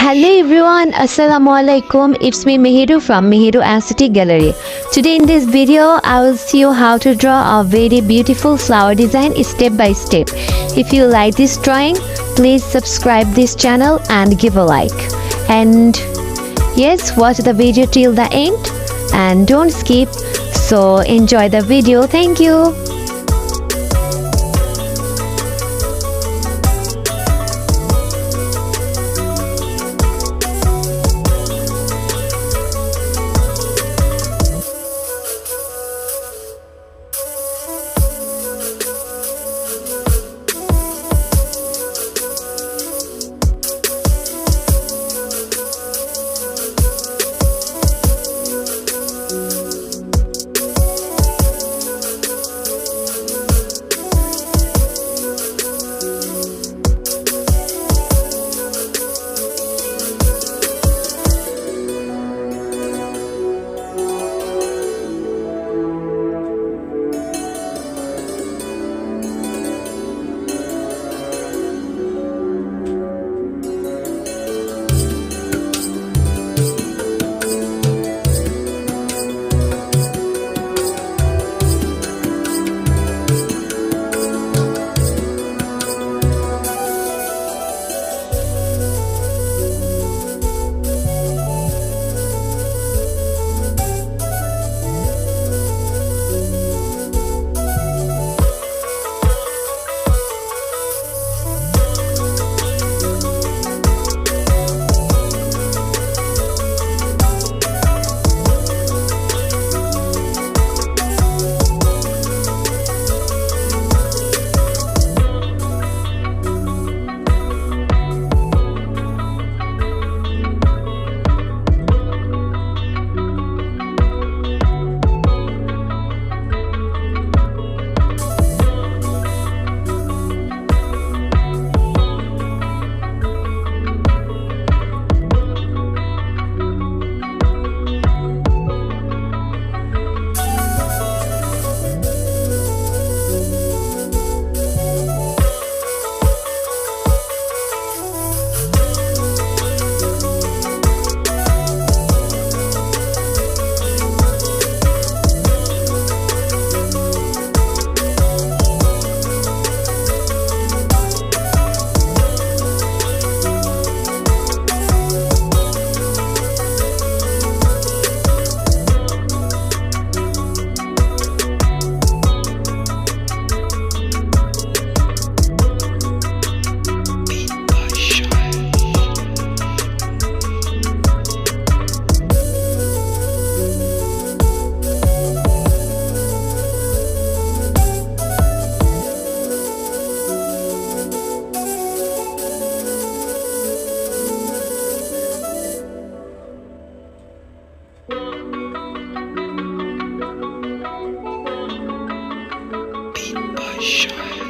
Hello everyone, Assalamu alaikum. It's me Meheru from Meheru Aesthetic Gallery. Today in this video, I will show you how to draw a very beautiful flower design step by step. If you like this drawing, please subscribe this channel and give a like. And yes, watch the video till the end and don't skip. So enjoy the video. Thank you. Shine.